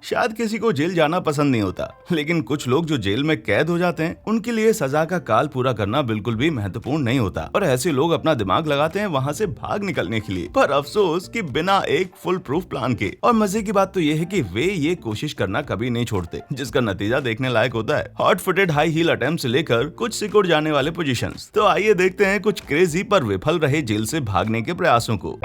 शायद किसी को जेल जाना पसंद नहीं होता, लेकिन कुछ लोग जो जेल में कैद हो जाते हैं उनके लिए सजा का काल पूरा करना बिल्कुल भी महत्वपूर्ण नहीं होता और ऐसे लोग अपना दिमाग लगाते हैं वहाँ से भाग निकलने के लिए, पर अफसोस कि बिना एक फुल प्रूफ प्लान के। और मजे की बात तो ये है कि वे ये कोशिश करना कभी नहीं छोड़ते, जिसका नतीजा देखने लायक होता है। Hot footed high heel attempt से लेकर कुछ सिकुड़ जाने वाले पोजीशंस। तो आइए देखते हैं कुछ क्रेजी पर विफल रहे जेल से भागने के प्रयासों को।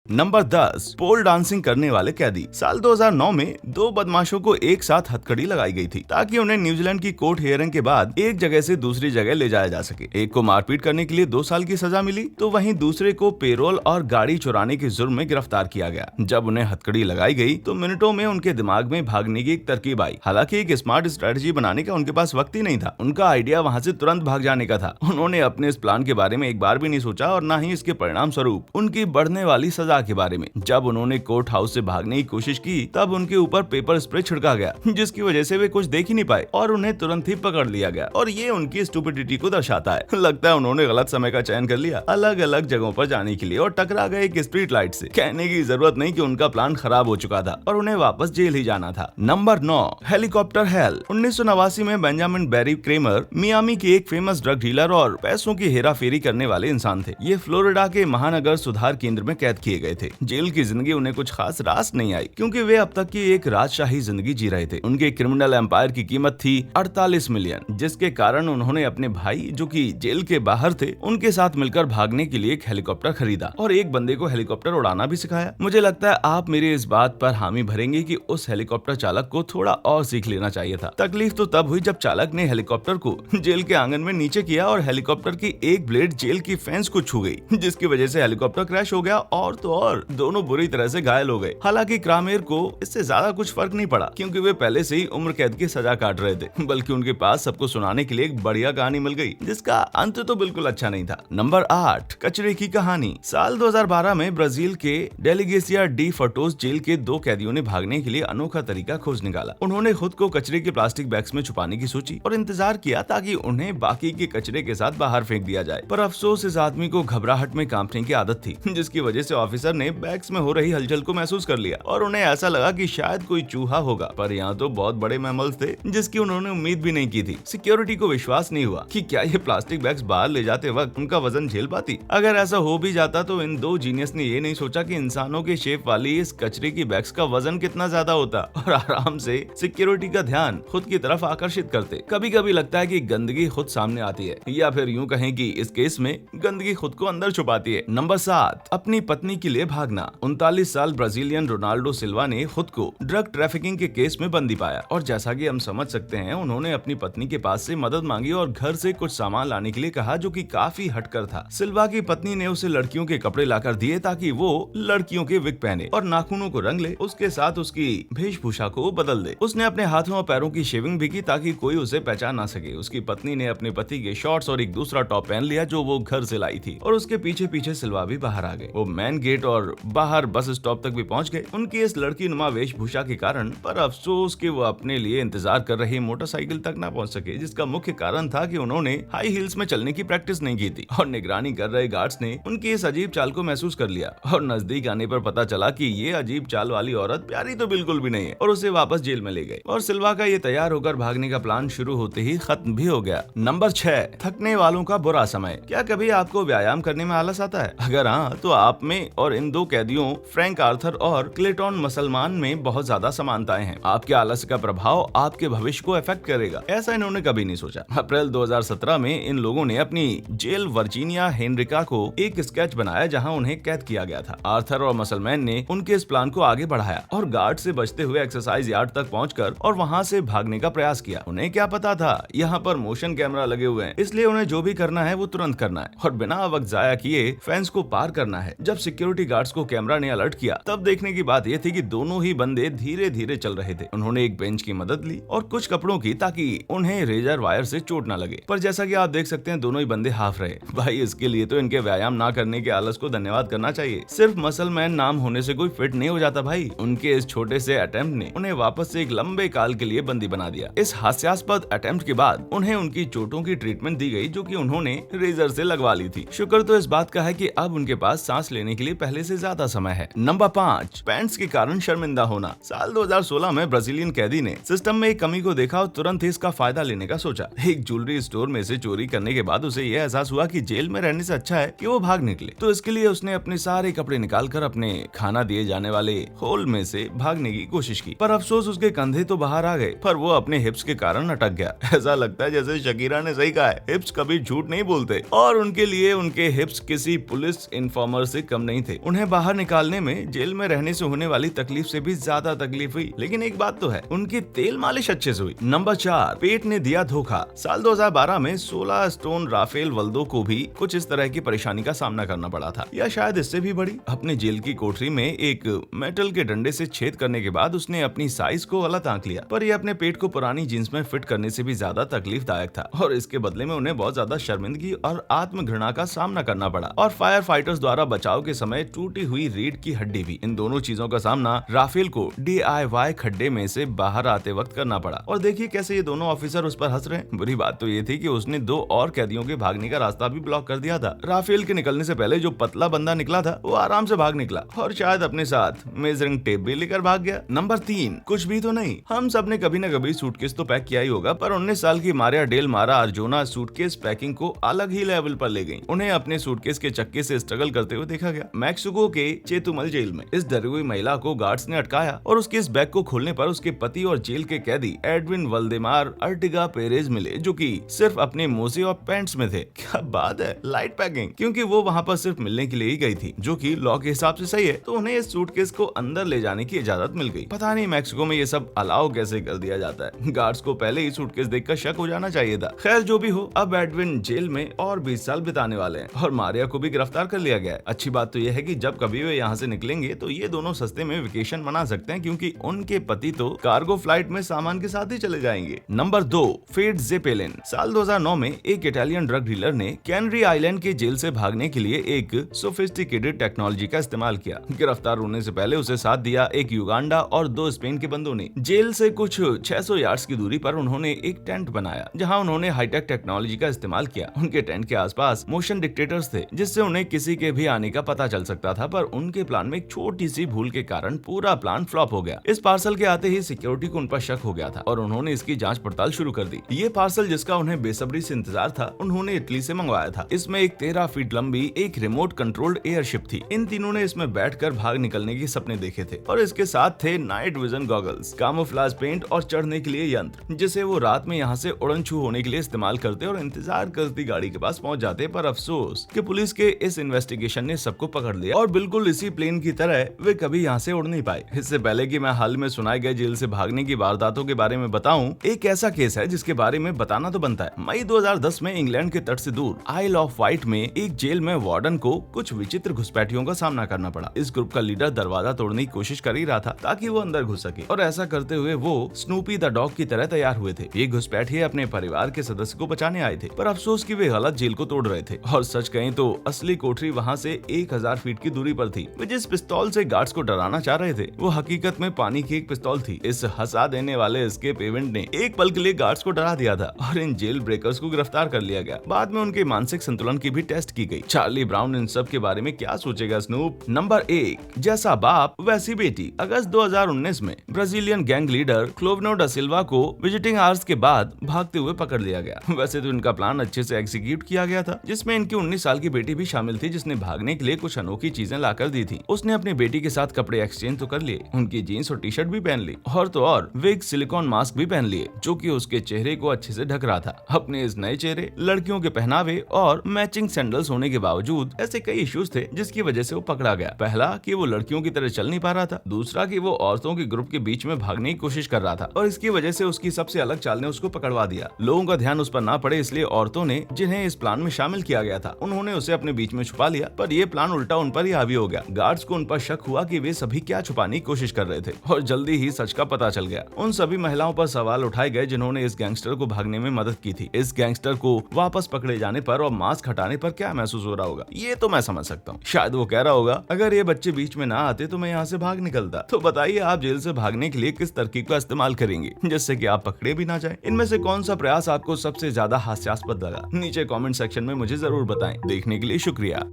नंबर 10, पोल डांसिंग करने वाले कैदी। साल 2009 में दो बदमाशों को एक साथ हथकड़ी लगाई गई थी ताकि उन्हें न्यूजीलैंड की कोर्ट हियरिंग के बाद एक जगह से दूसरी जगह ले जाया जा सके। एक को मारपीट करने के लिए 2 साल की सजा मिली, तो वहीं दूसरे को पेरोल और गाड़ी चुराने के जुर्म में गिरफ्तार किया गया। जब उन्हें हथकड़ी लगाई गई तो मिनटों में उनके दिमाग में भागने की एक तरकीब आई। हालांकि एक स्मार्ट स्ट्रेटजी बनाने का उनके पास वक्त ही नहीं था। उनका आइडिया वहाँ से तुरंत भाग जाने का था। उन्होंने अपने इस प्लान के बारे में एक बार भी नहीं सोचा और न ही इसके परिणाम स्वरूप उनकी बढ़ने वाली सजा के बारे में। जब उन्होंने कोर्ट हाउस से भागने की कोशिश की तब उनके ऊपर पेपर स्प्रे छिड़का गया, जिसकी वजह से वे कुछ देख ही नहीं पाए और उन्हें तुरंत ही पकड़ लिया गया। और ये उनकी स्टुपिडिटी को दर्शाता है। लगता है उन्होंने गलत समय का चयन कर लिया अलग अलग जगहों पर जाने के लिए और टकरा गए एक स्ट्रीट लाइट से। कहने की जरूरत नहीं कि उनका प्लान खराब हो चुका था और उन्हें वापस जेल ही जाना था। Number 9, helicopter hello. 1989 में बेंजामिन बैरी क्रेमर मियामी के एक फेमस ड्रग डीलर और पैसों की हेराफेरी करने वाले इंसान थे। ये फ्लोरिडा के महानगर सुधार केंद्र में कैद किए गए थे। जेल की जिंदगी उन्हें कुछ खास रास नहीं आई, क्योंकि वे अब तक की एक राजशाही जिंदगी जी रहे थे। उनके क्रिमिनल एम्पायर की कीमत थी 48 मिलियन, जिसके कारण उन्होंने अपने भाई जो कि जेल के बाहर थे उनके साथ मिलकर भागने के लिए एक हेलीकॉप्टर खरीदा और एक बंदे को हेलीकॉप्टर उड़ाना भी सिखाया। मुझे लगता है आप मेरी इस बात पर हामी भरेंगे कि उस हेलीकॉप्टर चालक को थोड़ा और सीख लेना चाहिए था। तकलीफ तो तब हुई जब चालक ने हेलीकॉप्टर को जेल के आंगन में नीचे किया और हेलीकॉप्टर की एक ब्लेड जेल की फेंस को छू गई, जिसकी वजह से हेलीकॉप्टर क्रैश हो गया और तो और दोनों बुरी तरह से घायल हो गए। हालांकि क्रामेर को इससे ज्यादा कुछ फर्क नहीं पड़ा, क्योंकि वे पहले से ही उम्र कैद की सजा काट रहे थे, बल्कि उनके पास सबको सुनाने के लिए एक बढ़िया कहानी मिल गई, जिसका अंत तो बिल्कुल अच्छा नहीं था। नंबर 8, कचरे की कहानी। साल 2012 में ब्राजील के डेलीगेसिया डी फटोस जेल के 2 कैदियों ने भागने के लिए अनोखा तरीका खोज निकाला। उन्होंने खुद को कचरे के प्लास्टिक बैग्स में छुपाने की सोची और इंतजार किया ताकि उन्हें बाकी के कचरे के साथ बाहर फेंक दिया जाए। पर अफसोस इस आदमी को घबराहट में कांपने की आदत थी, जिसकी वजह से ऑफिसर ने बैग्स में हो रही हलचल को महसूस कर लिया और उन्हें ऐसा लगा कि शायद कोई चूहा होगा, पर यहाँ तो बहुत बड़े मैमल्स थे जिसकी उन्होंने उम्मीद भी नहीं की थी। सिक्योरिटी को विश्वास नहीं हुआ कि क्या ये प्लास्टिक बैग्स बाहर ले जाते वक्त उनका वजन झेल पाती। अगर ऐसा हो भी जाता तो इन 2 जीनियस ने ये नहीं सोचा कि इंसानों के शेप वाली इस कचरे की बैग्स का वजन कितना ज्यादा होता और आराम से सिक्योरिटी का ध्यान खुद की तरफ आकर्षित करते। कभी कभी लगता है कि गंदगी खुद सामने आती है, या फिर यूं कहें कि इस केस में गंदगी खुद को अंदर छुपाती है। नंबर 7, अपनी पत्नी के लिए भागना। 39 साल ब्राजीलियन रोनाल्डो सिल्वा ने खुद को ड्रग ट्रैफिकिंग के केस में बंदी पाया और जैसा कि हम समझ सकते हैं उन्होंने अपनी पत्नी के पास से मदद मांगी और घर से कुछ सामान लाने के लिए कहा, जो कि काफी हटकर था। सिल्वा की पत्नी ने उसे लड़कियों के कपड़े लाकर दिए ताकि वो लड़कियों के विग पहने और नाखूनों को रंग ले, उसके साथ उसकी वेशभूषा को बदल दे। उसने अपने हाथों और पैरों की शेविंग भी की ताकि कोई उसे पहचान ना सके। उसकी पत्नी ने अपने पति के शॉर्ट्स और एक दूसरा टॉप पहन लिया जो वो घर से लाई थी और उसके पीछे पीछे सिल्वा भी बाहर आ गए। वो मेन गेट और बाहर बस स्टॉप तक भी पहुंच गए उनकी इस लड़की नुमा वेशभूषा के कारण, पर अफसोस कि वो अपने लिए इंतजार कर रही मोटरसाइकिल तक ना पहुंच सके, जिसका मुख्य कारण था कि उन्होंने हाई हील्स में चलने की प्रैक्टिस नहीं की थी और निगरानी कर रहे गार्ड्स ने उनकी इस अजीब चाल को महसूस कर लिया और नजदीक आने पर पता चला कि ये अजीब चाल वाली औरत प्यारी तो बिल्कुल भी नहीं है और उसे वापस जेल में ले गए और सिल्वा का ये तैयार होकर भागने का प्लान शुरू होते ही खत्म भी हो गया। नंबर 6, थकने वालों का बुरा समय। क्या कभी आपको व्यायाम करने में आलस आता है? अगर हाँ, तो आप में और इन 2 कैदियों फ्रैंक आर्थर और क्लेटन मुसलमान में बहुत ज्यादा समानताएं हैं। आपके आलस्य का प्रभाव आपके भविष्य को इफेक्ट करेगा, ऐसा इन्होंने कभी नहीं सोचा। अप्रैल 2017 में इन लोगों ने अपनी जेल वर्जीनिया हेनरिका को एक स्केच बनाया जहां उन्हें कैद किया गया था। आर्थर और मुसलमान ने उनके इस प्लान को आगे बढ़ाया और गार्ड से बचते हुए एक्सरसाइज यार्ड तक पहुंचकर और वहां से भागने का प्रयास किया। उन्हें क्या पता था यहाँ पर मोशन कैमरा लगे हुए हैं, इसलिए उन्हें जो भी करना है वो तुरंत करना है और बिना वक्त जाया किए फेंस को पार करना है। जब सिक्योरिटी गार्ड्स को कैमरा ने अलर्ट किया तब देखने की बात यह थी कि दोनों ही बंदे धीरे धीरे चल रहे थे। उन्होंने एक बेंच की मदद ली और कुछ कपड़ों की ताकि उन्हें रेजर वायर से चोट न लगे, पर जैसा कि आप देख सकते हैं दोनों ही बंदे हाफ रहे। भाई इसके लिए तो इनके व्यायाम ना करने के आलस को धन्यवाद करना चाहिए। सिर्फ मसल मैन नाम होने से कोई फिट नहीं हो जाता भाई। उनके इस छोटे से अटेम्प्ट ने उन्हें वापस से एक लंबे काल के लिए बंदी बना दिया। इस हास्यास्पद अटेम्प्ट के बाद उन्हें उनकी चोटों की ट्रीटमेंट दी गई जो कि उन्होंने रेजर से लगवा ली थी। शुक्र तो इस बात का है कि अब उनके पास सांस लेने के लिए पहले से ज्यादा समय है। नंबर 5, पैंट्स के कारण शर्मिंदा होना। साल 2016 में ब्राजीलियन कैदी ने सिस्टम में एक कमी को देखा और तुरंत ही इसका फायदा लेने का सोचा। एक ज्वेलरी स्टोर में से चोरी करने के बाद उसे यह एहसास हुआ कि जेल में रहने से अच्छा है कि वो भाग निकले। तो इसके लिए उसने अपने सारे कपड़े निकालकर अपने खाना दिए जाने वाले होल में से भागने की कोशिश की, पर अफसोस उसके कंधे तो बाहर आ गए, पर वो अपने हिप्स के कारण अटक गया। ऐसा लगता है जैसे शकीरा ने सही कहा है, हिप्स कभी झूठ नहीं बोलते। और उनके लिए उनके हिप्स किसी पुलिस इन्फॉर्मर से कम नहीं थे। उन्हें बाहर निकालने में जेल में रहने से होने वाली तकलीफ से भी ज्यादा तकलीफ हुई, लेकिन एक बात तो है, उनकी तेल मालिश अच्छे से हुई। नंबर 4, पेट ने दिया धोखा। साल 2012 में 16 स्टोन राफेल वल्दो को भी कुछ इस तरह की परेशानी का सामना करना पड़ा था, या शायद इससे भी बड़ी। अपने जेल की कोठरी में एक मेटल के डंडे से छेद करने के बाद उसने अपनी साइज को गलत आंक लिया, पर यह अपने पेट को पुरानी जींस में फिट करने से भी ज्यादा तकलीफदायक था और इसके बदले में उन्हें बहुत ज्यादा शर्मिंदगी और आत्मघृणा का सामना करना पड़ा और फायर फाइटर्स द्वारा बचाव के समय टूटी हुई रीढ़ की हड्डी भी। इन दोनों चीजों का सामना राफेल को DIY खड्डे में से बाहर आते वक्त करना पड़ा। और देखिए कैसे ये दोनों ऑफिसर उस पर हंस रहे हैं। बुरी बात तो ये थी कि उसने 2 और कैदियों के भागने का रास्ता भी ब्लॉक कर दिया था। राफेल के निकलने से पहले जो पतला बंदा निकला था वो आराम से भाग निकला और शायद अपने साथ मेजरिंग टेप भी लेकर भाग गया। नंबर 3, कुछ भी तो नहीं। हम सब ने कभी न कभी सूटकेस तो पैक किया ही होगा, पर 19 साल की मारिया डेल मारा अर्जोना सूटकेस पैकिंग को अलग ही लेवल पर ले गई। उन्हें अपने सूटकेस के चक्के से स्ट्रगल करते हुए देखा गया। मैक्सिको के चेतुमल जेल में इस डरी हुई महिला को गार्ड्स ने अटकाया और उसके इस बैग को खोलने पर उसके पति और जेल के कैदी एडविन वल्देमार अर्टिगा पेरेज मिले, जो कि सिर्फ अपने मोजे और पैंट्स में थे। क्या बात है, लाइट पैकिंग, क्योंकि वो वहाँ पर सिर्फ मिलने के लिए ही गई थी, जो कि लॉ के हिसाब से सही है। तो उन्हें इस सूटकेस को अंदर ले जाने की इजाजत मिल गई। पता नहीं मैक्सिको में ये सब अलाउ कैसे कर दिया जाता है। गार्ड्स को पहले ही सूटकेस देखकर शक हो जाना चाहिए था। खैर जो भी हो, अब एडविन जेल में और 20 साल बिताने वाले हैं और मारिया को भी गिरफ्तार कर लिया गया है। अच्छी बात तो यह है कि जब कभी वे यहाँ से निकलेंगे तो ये दोनों सस्ते में वेकेशन मना सकते हैं, क्योंकि उनके पति तो कार्गो फ्लाइट में सामान के साथ ही चले जाएंगे। Number 2, fed Zeppelin. साल 2009 में एक इटालियन ड्रग डीलर ने कैनरी आइलैंड के जेल से भागने के लिए एक सोफिस्टिकेटेड टेक्नोलॉजी का इस्तेमाल किया। गिरफ्तार होने से पहले उसे साथ दिया एक युगांडा और 2 स्पेन के बंदों ने। जेल से कुछ 600 यार्ड्स की दूरी पर उन्होंने एक टेंट बनाया, जहां उन्होंने हाईटेक टेक्नोलॉजी का इस्तेमाल किया। उनके टेंट के आसपास मोशन डिटेक्टर्स थे, जिससे उन्हें किसी के भी आने का पता चल सकता था, पर उनके प्लान में एक छोटी सी भूल के कारण पूरा प्लान फ्लॉप हो गया। इस पार्सल के आते ही सिक्योरिटी को उन पर शक हो गया था और उन्होंने इसकी जांच पड़ताल शुरू कर दी। ये पार्सल, जिसका उन्हें बेसब्री से इंतजार था, उन्होंने इटली से मंगवाया था। इसमें एक 13 फीट लंबी एक रिमोट कंट्रोल्ड एयरशिप थी। इन तीनों ने इसमें बैठकर भाग निकलने के सपने देखे थे और इसके साथ थे night vision goggles, camouflage paint और चढ़ने के लिए यंत्र, जिसे वो रात में यहाँ से उड़न छू होने के लिए इस्तेमाल करते और इंतजार करती गाड़ी के पास पहुंच जाते। पर अफसोस कि पुलिस के इस इन्वेस्टिगेशन ने सबको पकड़ लिया और बिल्कुल इसी प्लेन की तरह वे कभी यहाँ से उड़ नहीं पाए। इससे पहले कि मैं हाल में सुनाए गए जेल से भागने की वारदातों के बारे में बताऊं, एक ऐसा केस है जिसके बारे में बताना तो बनता है। मई 2010 में इंग्लैंड के तट से दूर आइल ऑफ वाइट में एक जेल में वार्डन को कुछ विचित्र घुसपैठियों का सामना करना पड़ा। इस ग्रुप का लीडर दरवाजा तोड़ने की कोशिश कर ही रहा था ताकि वो अंदर घुस सके, और ऐसा करते हुए वो स्नूपी द डॉग की तरह तैयार हुए थे। ये घुसपैठिए अपने परिवार के सदस्य को बचाने आए थे, पर अफसोस कि वे गलत जेल को तोड़ रहे थे। और सच कहें तो असली कोठरी वहाँ से 1000 फीट की दूरी पर थी। वे जिस पिस्तौल से गार्ड्स को डराना चाह रहे थे, वो हकीकत में पानी की एक पिस्तौल थी। इस हंसा देने वाले एस्केप एजेंट ने एक पल के लिए गार्ड्स को डरा दिया था और इन जेल ब्रेकर्स को गिरफ्तार कर लिया गया। बाद में उनके मानसिक संतुलन की भी टेस्ट की गई। चार्ली ब्राउन इन सब के बारे में क्या सोचेगा स्नूप? नंबर 1, जैसा बाप वैसी बेटी। अगस्त 2019 में ब्राजीलियन गैंग लीडर क्लोवनो डा सिल्वा को विजिटिंग आवर्स के बाद भागते हुए पकड़ लिया गया। वैसे तो इनका प्लान अच्छे से एग्जीक्यूट किया गया था, जिसमें इनकी 19 साल की बेटी भी शामिल थी, जिसने भागने के लिए कुछ अनोखी चीजें लाकर दी थी। उसने अपनी बेटी के साथ कपड़े एक्सचेंज तो कर लिए, उनकी जीन्स और टी शर्ट भी पहन ली, और तो और विग सिलिकॉन मास्क भी पहन लिए, जो कि उसके चेहरे को अच्छे से ढक रहा था। अपने इस नए चेहरे, लड़कियों के पहनावे और मैचिंग सैंडल्स होने के बावजूद ऐसे कई इश्यूज थे जिसकी वजह से वो पकड़ा गया। पहला कि वो लड़कियों की तरह चल नहीं पा रहा था, दूसरा कि वो औरतों के ग्रुप के बीच में भागने की कोशिश कर रहा था और इसकी वजह से उसकी सबसे अलग चाल ने उसको पकड़वा दिया। लोगों का ध्यान उस पर ना पड़े इसलिए औरतों ने, जिन्हें इस प्लान में शामिल किया गया था, उन्होंने उसे अपने बीच में छुपा लिया, पर यह प्लान उल्टा उन पर ही हावी हो गया। गार्ड्स को उन पर शक हुआ कि वे सभी क्या छुपाने की कोशिश कर रहे थे और जल्दी ही सच का पता चल गया। उन सभी महिलाओं पर सवाल उठाए गए जिन्होंने इस गैंगस्टर को भागने में मदद की थी। इस गैंगस्टर को वापस पकड़े जाने पर और मास्क हटाने पर क्या महसूस हो रहा होगा, ये तो मैं समझ सकता हूँ। शायद वो कह रहा होगा, अगर ये बच्चे बीच में ना आते तो मैं यहाँ से भाग निकलता। तो बताइए आप जेल से भागने के लिए किस तरकीब का इस्तेमाल करेंगे जिससे कि आप पकड़े भी ना जाए? इनमें से कौन सा प्रयास आपको सबसे ज्यादा हास्यास्पद लगा? नीचे कमेंट सेक्शन में मुझे जरूर बताएं। देखने के लिए शुक्रिया।